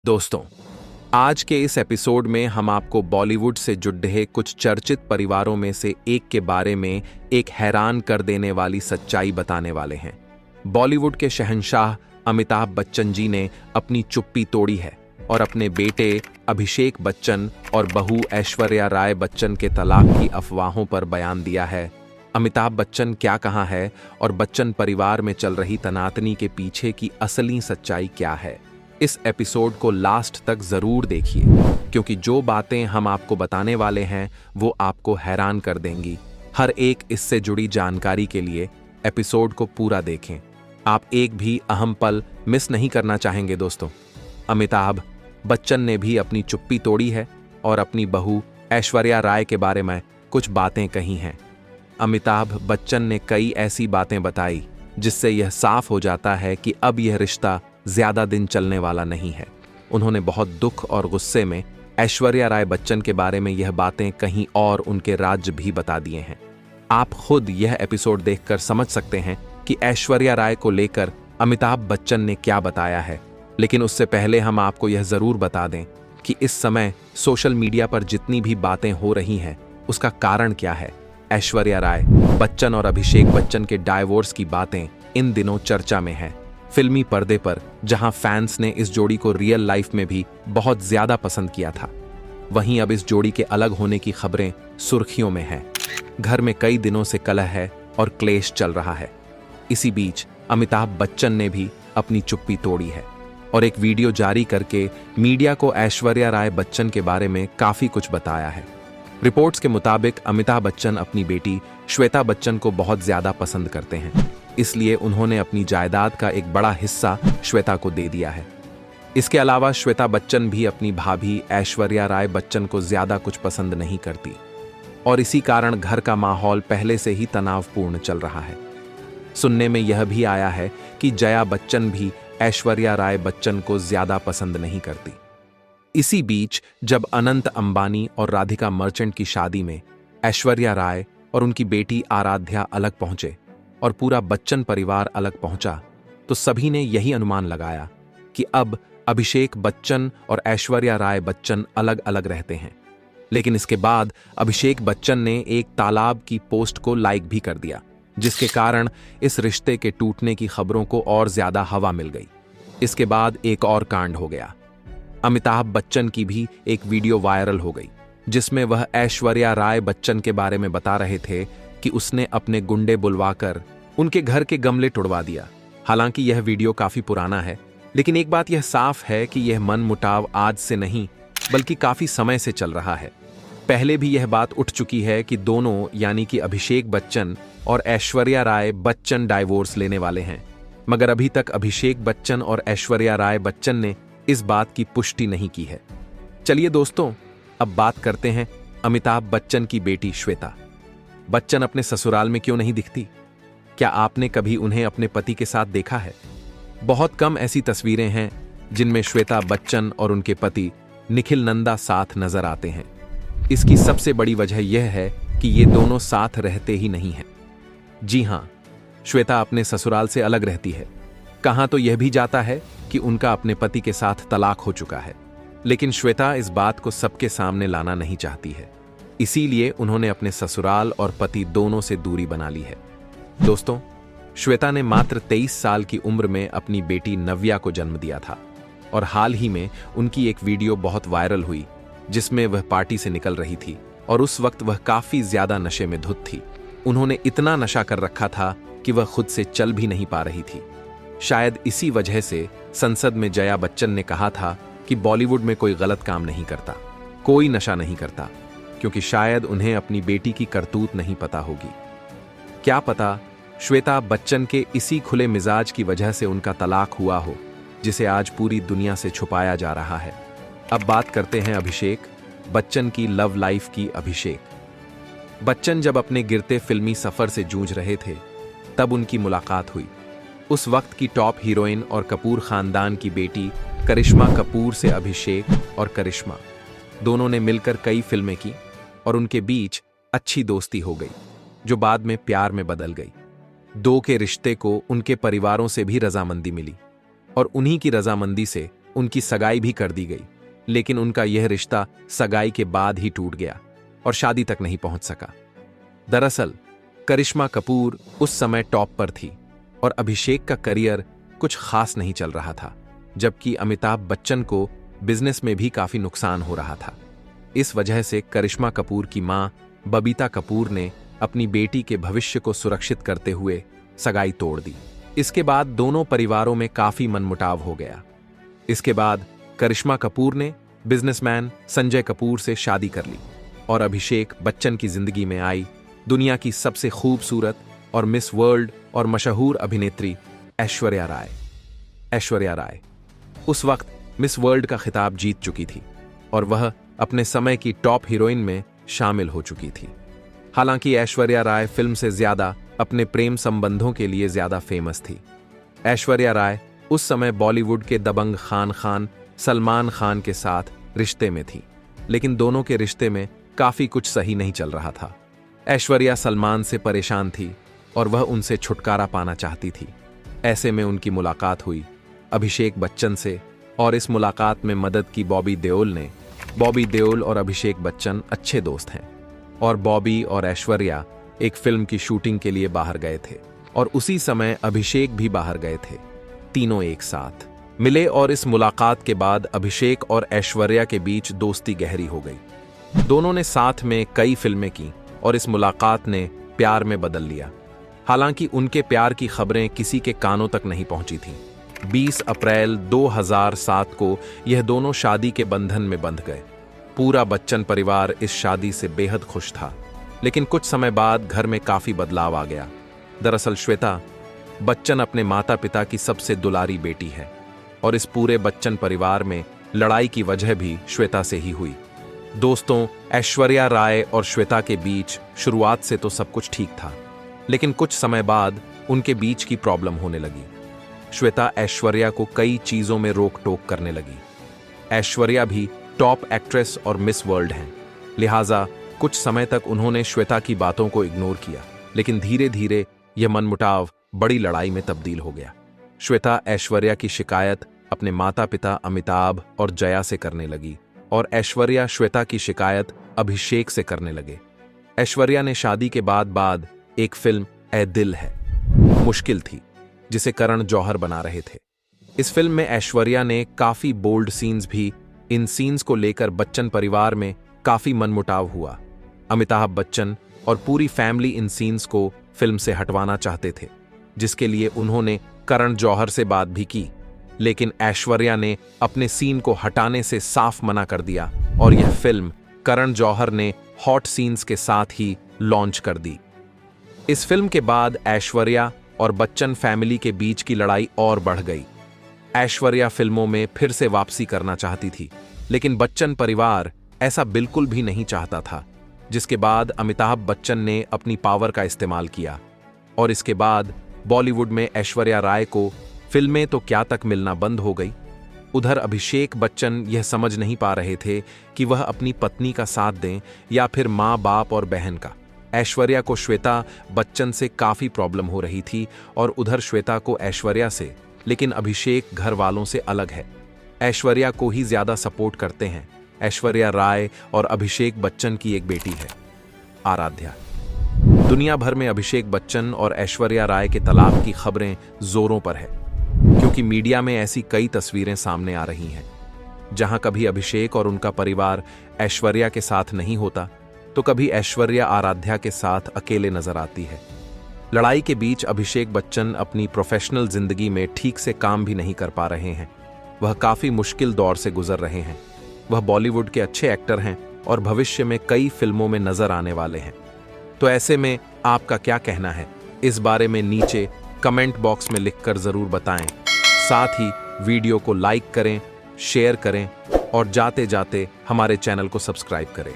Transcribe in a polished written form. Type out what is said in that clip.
दोस्तों, आज के इस एपिसोड में हम आपको बॉलीवुड से जुड़े कुछ चर्चित परिवारों में से एक के बारे में एक हैरान कर देने वाली सच्चाई बताने वाले हैं। बॉलीवुड के शहंशाह अमिताभ बच्चन जी ने अपनी चुप्पी तोड़ी है और अपने बेटे अभिषेक बच्चन और बहू ऐश्वर्या राय बच्चन के तलाक की अफवाहों पर बयान दिया है। अमिताभ बच्चन क्या कहाँ है और बच्चन परिवार में चल रही तनातनी के पीछे की असली सच्चाई क्या है, इस एपिसोड को लास्ट तक जरूर देखिए, क्योंकि जो बातें हम आपको बताने वाले हैं वो आपको हैरान कर देंगी। हर एक इससे जुड़ी जानकारी के लिए एपिसोड को पूरा देखें। आप एक भी अहम पल मिस नहीं करना चाहेंगे। दोस्तों, अमिताभ बच्चन ने भी अपनी चुप्पी तोड़ी है और अपनी बहू ऐश्वर्या राय के बारे में कुछ बातें कही हैं। अमिताभ बच्चन ने कई ऐसी बातें बताई जिससे यह साफ हो जाता है कि अब यह रिश्ता ज्यादा दिन चलने वाला नहीं है। उन्होंने बहुत दुख और गुस्से में ऐश्वर्या राय बच्चन के बारे में यह बातें कहीं और उनके राज्य भी बता दिए हैं। आप खुद यह एपिसोड देखकर समझ सकते हैं कि ऐश्वर्या राय को लेकर अमिताभ बच्चन ने क्या बताया है। लेकिन उससे पहले हम आपको यह जरूर बता दें कि इस समय सोशल मीडिया पर जितनी भी बातें हो रही हैं उसका कारण क्या है। ऐश्वर्या राय बच्चन और अभिषेक बच्चन के डाइवोर्स की बातें इन दिनों चर्चा में है। फिल्मी पर्दे पर जहां फैंस ने इस जोड़ी को रियल लाइफ में भी बहुत ज्यादा पसंद किया था, वहीं अब इस जोड़ी के अलग होने की खबरें सुर्खियों में हैं। घर में कई दिनों से कलह है और क्लेश चल रहा है। इसी बीच अमिताभ बच्चन ने भी अपनी चुप्पी तोड़ी है और एक वीडियो जारी करके मीडिया को ऐश्वर्या राय बच्चन के बारे में काफी कुछ बताया है। रिपोर्ट्स के मुताबिक अमिताभ बच्चन अपनी बेटी श्वेता बच्चन को बहुत ज्यादा पसंद करते हैं, इसलिए उन्होंने अपनी जायदाद का एक बड़ा हिस्सा श्वेता को दे दिया है। इसके अलावा श्वेता बच्चन भी अपनी भाभी ऐश्वर्या राय बच्चन को ज्यादा कुछ पसंद नहीं करती और इसी कारण घर का माहौल पहले से ही तनावपूर्ण चल रहा है। सुनने में यह भी आया है कि जया बच्चन भी ऐश्वर्या राय बच्चन को ज्यादा पसंद नहीं करती। इसी बीच जब अनंत अंबानी और राधिका मर्चेंट की शादी में ऐश्वर्या राय और उनकी बेटी आराध्या अलग पहुंचे और पूरा बच्चन परिवार अलग पहुंचा, तो सभी ने यही अनुमान लगाया कि अब अभिषेक बच्चन और ऐश्वर्या राय बच्चन अलग अलग रहते हैं। लेकिन इसके बाद अभिषेक बच्चन ने एक तालाब की पोस्ट को लाइक भी कर दिया, जिसके कारण इस रिश्ते के टूटने की खबरों को और ज्यादा हवा मिल गई। इसके बाद एक और कांड हो गया। अमिताभ बच्चन की भी एक वीडियो वायरल हो गई, जिसमें वह ऐश्वर्या राय बच्चन के बारे में बता रहे थे कि उसने अपने गुंडे बुलवाकर उनके घर के गमले तोड़वा दिया। हालांकि यह वीडियो काफी पुराना है, लेकिन एक बात यह साफ है कि यह मनमुटाव आज से नहीं बल्कि काफी समय से चल रहा है। पहले भी यह बात उठ चुकी है कि दोनों यानी कि अभिषेक बच्चन और ऐश्वर्या राय बच्चन डाइवोर्स लेने वाले हैं, मगर अभी तक अभिषेक बच्चन और ऐश्वर्या राय बच्चन ने इस बात की पुष्टि नहीं की है। चलिए दोस्तों, अब बात करते हैं अमिताभ बच्चन की बेटी श्वेता बच्चन अपने ससुराल में क्यों नहीं दिखती। क्या आपने कभी उन्हें अपने पति के साथ देखा है? बहुत कम ऐसी तस्वीरें हैं जिनमें श्वेता बच्चन और उनके पति निखिल नंदा साथ नजर आते हैं। इसकी सबसे बड़ी वजह यह है कि ये दोनों साथ रहते ही नहीं हैं। जी हां, श्वेता अपने ससुराल से अलग रहती है। कहां तो यह भी जाता है कि उनका अपने पति के साथ तलाक हो चुका है, लेकिन श्वेता इस बात को सबके सामने लाना नहीं चाहती है। इसीलिए उन्होंने अपने ससुराल और पति दोनों से दूरी बना ली है। दोस्तों, श्वेता ने मात्र 23 साल की उम्र में अपनी बेटी नव्या को जन्म दिया था और हाल ही में उनकी एक वीडियो बहुत वायरल हुई, जिसमें वह पार्टी से निकल रही थी और उस वक्त वह काफी ज्यादा नशे में धुत थी। उन्होंने इतना नशा कर रखा था कि वह खुद से चल भी नहीं पा रही थी। शायद इसी वजह से संसद में जया बच्चन ने कहा था कि बॉलीवुड में कोई गलत काम नहीं करता, कोई नशा नहीं करता, क्योंकि शायद उन्हें अपनी बेटी की करतूत नहीं पता होगी। क्या पता श्वेता बच्चन के इसी खुले मिजाज की वजह से उनका तलाक हुआ हो, जिसे आज पूरी दुनिया से छुपाया जा रहा है। अब बात करते हैं अभिषेक बच्चन की लव लाइफ की। अभिषेक बच्चन जब अपने गिरते फिल्मी सफर से जूझ रहे थे, तब उनकी मुलाकात हुई उस वक्त की टॉप हीरोइन और कपूर खानदान की बेटी करिश्मा कपूर से। अभिषेक और करिश्मा दोनों ने मिलकर कई फिल्में की और उनके बीच अच्छी दोस्ती हो गई, जो बाद में प्यार में बदल गई। दो के रिश्ते को उनके परिवारों से भी रजामंदी मिली और उन्हीं की रजामंदी से उनकी सगाई भी कर दी गई, लेकिन उनका यह रिश्ता सगाई के बाद ही टूट गया और शादी तक नहीं पहुंच सका। दरअसल करिश्मा कपूर उस समय टॉप पर थी और अभिषेक का करियर कुछ खास नहीं चल रहा था, जबकि अमिताभ बच्चन को बिजनेस में भी काफी नुकसान हो रहा था। इस वजह से करिश्मा कपूर की मां बबीता कपूर ने अपनी बेटी के भविष्य को सुरक्षित करते हुए सगाई तोड़ दी। इसके बाद दोनों परिवारों में काफी मनमुटाव हो गया। इसके बाद करिश्मा कपूर ने बिजनेसमैन संजय कपूर से शादी कर ली और अभिषेक बच्चन की जिंदगी में आई दुनिया की सबसे खूबसूरत और मिस वर्ल्ड और मशहूर अभिनेत्री ऐश्वर्या राय। ऐश्वर्या राय उस वक्त मिस वर्ल्ड का खिताब जीत चुकी थी और वह अपने समय की टॉप हीरोइन में शामिल हो चुकी थी। हालांकि ऐश्वर्या राय फिल्म से ज्यादा अपने प्रेम संबंधों के लिए ज्यादा फेमस थी। ऐश्वर्या राय उस समय बॉलीवुड के दबंग खान सलमान खान के साथ रिश्ते में थी, लेकिन दोनों के रिश्ते में काफी कुछ सही नहीं चल रहा था। ऐश्वर्या सलमान से परेशान थी और वह उनसे छुटकारा पाना चाहती थी। ऐसे में उनकी मुलाकात हुई अभिषेक बच्चन से और इस मुलाकात में मदद की बॉबी देओल ने। बॉबी देओल और अभिषेक बच्चन अच्छे दोस्त हैं और बॉबी और ऐश्वर्या एक फिल्म की शूटिंग के लिए बाहर गए थे और उसी समय अभिषेक भी बाहर गए थे। तीनों एक साथ मिले और इस मुलाकात के बाद अभिषेक और ऐश्वर्या के बीच दोस्ती गहरी हो गई। दोनों ने साथ में कई फिल्में की और इस मुलाकात ने प्यार में बदल लिया। हालांकि उनके प्यार की खबरें किसी के कानों तक नहीं पहुंची थीं। 20 अप्रैल 2007 को यह दोनों शादी के बंधन में बंध गए। पूरा बच्चन परिवार इस शादी से बेहद खुश था, लेकिन कुछ समय बाद घर में काफी बदलाव आ गया। दरअसल श्वेता बच्चन अपने माता पिता की सबसे दुलारी बेटी है और इस पूरे बच्चन परिवार में लड़ाई की वजह भी श्वेता से ही हुई। दोस्तों, ऐश्वर्या राय और श्वेता के बीच शुरुआत से तो सब कुछ ठीक था, लेकिन कुछ समय बाद उनके बीच की प्रॉब्लम होने लगी। श्वेता ऐश्वर्या को कई चीजों में रोक टोक करने लगी। ऐश्वर्या भी टॉप एक्ट्रेस और मिस वर्ल्ड हैं, लिहाजा कुछ समय तक उन्होंने श्वेता की बातों को इग्नोर किया, लेकिन धीरे धीरे यह मनमुटाव बड़ी लड़ाई में तब्दील हो गया। श्वेता ऐश्वर्या की शिकायत अपने माता पिता अमिताभ और जया से करने लगी और ऐश्वर्या श्वेता की शिकायत अभिषेक से करने लगे। ऐश्वर्या ने शादी के बाद एक फिल्म ए दिल है मुश्किल थी, जिसे करण जौहर बना रहे थे। इस फिल्म में ऐश्वर्या ने काफी बोल्ड सीन्स भी। इन सीन्स को लेकर बच्चन परिवार में काफी मनमुटाव हुआ। अमिताभ बच्चन और पूरी फैमिली इन सीन्स को फिल्म से हटवाना चाहते थे, जिसके लिए उन्होंने करण जौहर से बात भी की, लेकिन ऐश्वर्या ने अपने सीन को हटाने से साफ मना कर दिया और यह फिल्म करण जौहर ने हॉट सीन्स के साथ ही लॉन्च कर दी। इस फिल्म के बाद ऐश्वर्या और बच्चन फैमिली के बीच की लड़ाई और बढ़ गई। ऐश्वर्या फिल्मों में फिर से वापसी करना चाहती थी, लेकिन बच्चन परिवार ऐसा बिल्कुल भी नहीं चाहता था, जिसके बाद अमिताभ बच्चन ने अपनी पावर का इस्तेमाल किया और इसके बाद बॉलीवुड में ऐश्वर्या राय को फिल्में तो क्या तक मिलना बंद हो गई। उधर अभिषेक बच्चन यह समझ नहीं पा रहे थे कि वह अपनी पत्नी का साथ दें या फिर माँ बाप और बहन का। ऐश्वर्या को श्वेता बच्चन से काफी प्रॉब्लम हो रही थी और उधर श्वेता को ऐश्वर्या से, लेकिन अभिषेक घर वालों से अलग है। ऐश्वर्या को ही ज्यादा सपोर्ट करते हैं। ऐश्वर्या राय और अभिषेक बच्चन की एक बेटी है, आराध्या। दुनिया भर में अभिषेक बच्चन और ऐश्वर्या राय के तलाक की खबरें जोरों पर है, क्योंकि मीडिया में ऐसी कई तस्वीरें सामने आ रही हैं, जहां कभी अभिषेक और उनका परिवार ऐश्वर्या के साथ नहीं होता, तो कभी ऐश्वर्या आराध्या के साथ अकेले नजर आती है। लड़ाई के बीच अभिषेक बच्चन अपनी प्रोफेशनल जिंदगी में ठीक से काम भी नहीं कर पा रहे हैं। वह काफी मुश्किल दौर से गुजर रहे हैं। वह बॉलीवुड के अच्छे एक्टर हैं और भविष्य में कई फिल्मों में नजर आने वाले हैं। तो ऐसे में आपका क्या कहना है इस बारे में नीचे कमेंट बॉक्स में लिखकर जरूर बताएं। साथ ही वीडियो को लाइक करें, शेयर करें और जाते जाते हमारे चैनल को सब्सक्राइब करें।